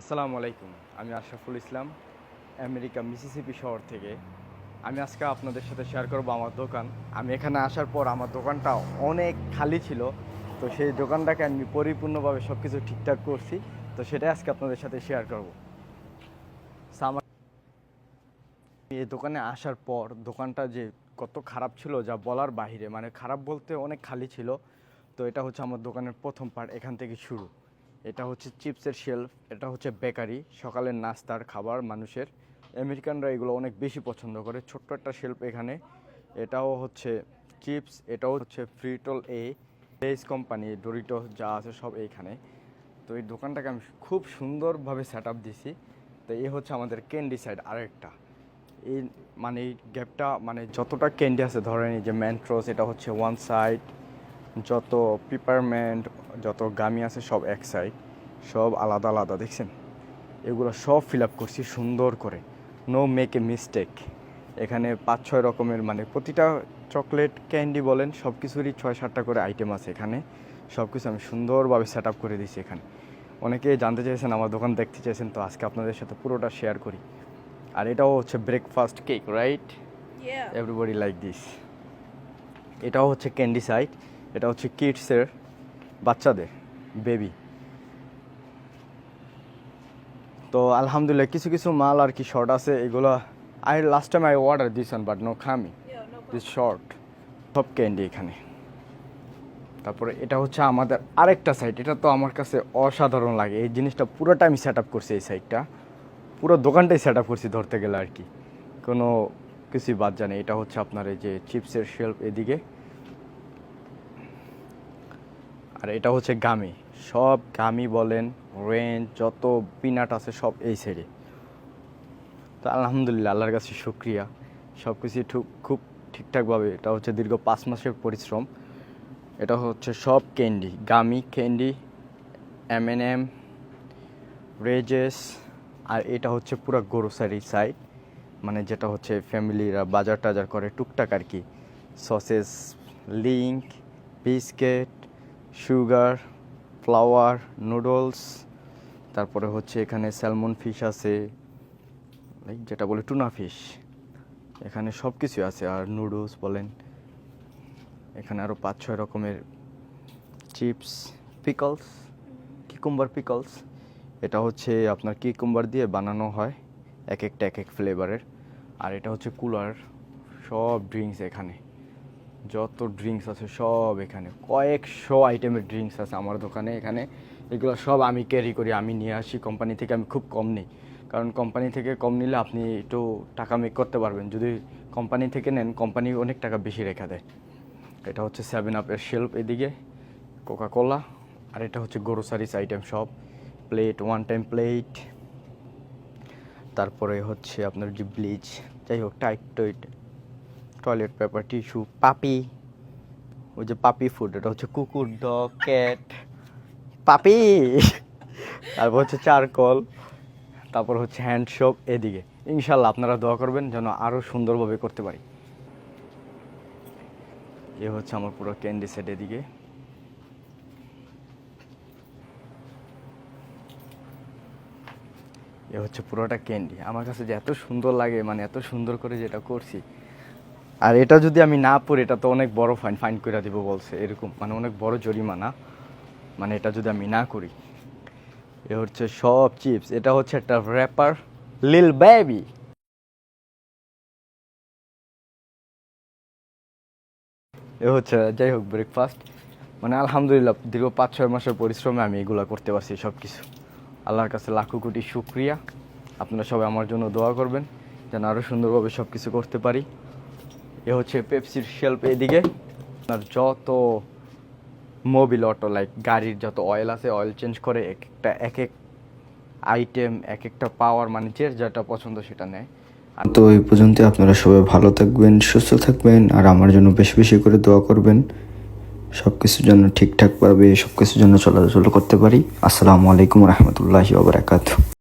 আসসালামু আলাইকুম। আমি আশরাফুল ইসলাম, আমেরিকা মিসিসিপি শহর থেকে। আমি আজকে আপনাদের সাথে শেয়ার করব আমার দোকান। আমি এখানে আসার পর আমার দোকানটা অনেক খালি ছিল, তো সেই দোকানটাকে আমি পরিপূর্ণভাবে সব কিছু ঠিকঠাক করছি, তো সেটাই আজকে আপনাদের সাথে শেয়ার করব। এই দোকানে আসার পর দোকানটা যে কত খারাপ ছিল যা বলার বাহিরে, মানে খারাপ বলতে অনেক খালি ছিল। তো এটা হচ্ছে আমার দোকানের প্রথম পার্ট, এখান থেকে শুরু। এটা হচ্ছে চিপসের শেলফ, এটা হচ্ছে বেকারি, সকালের নাস্তার খাবার মানুষের। আমেরিকানরা এগুলো অনেক বেশি পছন্দ করে। ছোট্ট একটা শেলফ এখানে। এটাও হচ্ছে চিপস, এটাও হচ্ছে ফ্রিটল লেস কোম্পানি, ডোরিটো যা আছে সব এইখানে। তো এই দোকানটাকে আমি খুব সুন্দরভাবে সেট আপ দিছি। তো এই হচ্ছে আমাদের ক্যান্ডি সাইড আরেকটা। এই মানে এই গ্যাপটা, মানে যতটা ক্যান্ডি আছে ধরেন, এই যে ম্যান্ট্রোস এটা হচ্ছে ওয়ান সাইড, যত পিপারমেন্ট, যত গামি আছে সব এক সাইড, সব আলাদা আলাদা। দেখছেন, এগুলো সব ফিল আপ করছি সুন্দর করে, নো মেক এ মিস্টেক। এখানে 5-6 রকমের, মানে প্রতিটা চকলেট ক্যান্ডি বলেন সব কিছুরই 6-7টা করে আইটেম আছে এখানে। সব কিছু আমি সুন্দরভাবে সেট আপ করে দিয়েছি এখানে। অনেকে জানতে চেয়েছেন, আমার দোকান দেখতে চেয়েছেন, তো আজকে আপনাদের সাথে পুরোটা শেয়ার করি। আর এটাও হচ্ছে breakfast cake, right? Everybody like this. এটাও হচ্ছে ক্যান্ডি সাইড, এটা হচ্ছে কিডসের, বাচ্চাদের, বেবি। তো আলহামদুলিল্লাহ কিছু কিছু মাল আর কি শর্ট আছে, এগুলো last time I order this one but no খামি, দিস শর্ট। সব ক্যান্ডি এখানে। তারপরে এটা হচ্ছে আমাদের আরেকটা সাইড, এটা তো আমার কাছে অসাধারণ লাগে। এই জিনিসটা পুরোটা আমি সেট আপ করছি, এই সাইডটা পুরো দোকানটাই সেট আপ করছি ধরতে গেলে আর কি, কোনো কিছুই বাদ জানে। এটা হচ্ছে আপনার এই যে চিপসের শেলফ এদিকে, আর এটা হচ্ছে গামি, সব গামি বলেন, রেঞ্জ যত পিনাট আছে সব এই সাইডে। তো আলহামদুলিল্লাহ, আল্লাহর কাছে শুক্রিয়া, সব কিছু খুব ঠিকঠাকভাবে। এটা হচ্ছে দীর্ঘ 5 মাসের পরিশ্রম। এটা হচ্ছে সব candy, gummy candy, M&M, Reese's. আর এটা হচ্ছে পুরো গ্রোসারি সাইড, মানে যেটা হচ্ছে ফ্যামিলিরা বাজার টাজার করে টুকটাক আর কি। Sausages, link, biscuit, sugar, flower, noodles. তারপরে হচ্ছে এখানে স্যালমন ফিশ আছে, যেটা বলে টুনা ফিশ, এখানে সব কিছু আছে। আর নুডলস বলেন, এখানে আরও 5-6 রকমের চিপস, পিকলস, কিকুম্বার পিকলস। এটা হচ্ছে আপনার কিকুম্বার দিয়ে বানানো হয়, এক একটা এক এক ফ্লেভারের। আর এটা হচ্ছে কুলার, সব ড্রিঙ্কস এখানে, যত ড্রিঙ্কস আছে সব এখানে। কয়েকশো আইটেমের ড্রিঙ্কস আছে আমার দোকানে এখানে। এগুলো সব আমি ক্যারি করি, আমি নিয়ে আসি কোম্পানি থেকে। আমি খুব কম নিই, কারণ কোম্পানি থেকে কম নিলে আপনি একটু টাকা মেক করতে পারবেন। যদি কোম্পানি থেকে নেন, কোম্পানি অনেক টাকা বেশি রেখে দেয়। এটা হচ্ছে 7-আপের শেলফ এদিকে, কোকা কোলা। আর এটা হচ্ছে গ্রোসারিস আইটেম সব, প্লেট, ওয়ান টাইম প্লেট। তারপরে হচ্ছে আপনার যে ব্লিচ, যাই হোক, টয়লেট পেপার, টিস্যু, পাপি, ওই যে পাপি ফুড, এটা হচ্ছে কুকুর, ডগ, ক্যাট, পাপি। তারপর হচ্ছে চারকোল, তারপর হচ্ছে হ্যান্ড সোপ এদিকে। ইনশাল্লাহ আপনারা দোয়া করবেন যেন আরও সুন্দরভাবে করতে পারি। এ হচ্ছে আমার পুরো ক্যান্ডি সেট এদিকে। এ হচ্ছে পুরোটা ক্যান্ডি। আমার কাছে যে এত সুন্দর লাগে, মানে এত সুন্দর করে যেটা করছি। আর এটা যদি আমি না পড়ি, এটা তো অনেক বড় ফাইন করে দিব বলছে, এরকম মানে অনেক বড় জরিমানা, মানে এটা যদি আমি না করি। এ হচ্ছে সব চিপস, এটা হচ্ছে একটা র্যাপার, লিল বেবি। এ হচ্ছে যাই হোক ব্রেকফাস্ট। মানে আলহামদুলিল্লাহ দীর্ঘ 5-6 মাসের পরিশ্রমে আমি এগুলো করতে পারছি সব কিছু। আল্লাহর কাছে লাখো কোটি শুক্রিয়া। আপনারা সবাই আমার জন্য দোয়া করবেন যেন আরও সুন্দরভাবে সব কিছু করতে পারি। এ হচ্ছে পেপসির শেলফ এদিকে। আপনার যত মোবিল অটো, লাইক গাড়ির যত অয়েল আছে, অয়েল চেঞ্জ করে এক এক আইটেম, এক একটা পাওয়ার, মানে যে যেটা পছন্দ সেটা নেয়। তো এই পর্যন্ত আপনারা সবাই ভালো থাকবেন, সুস্থ থাকবেন, আর আমার জন্য বেশি বেশি করে দোয়া করবেন, সব কিছুর জন্য ঠিকঠাকভাবে সব কিছুর জন্য চলাচল করতে পারি। আসসালামু আলাইকুম রহমতুল্লাহি ওয়া বারাকাতুহু।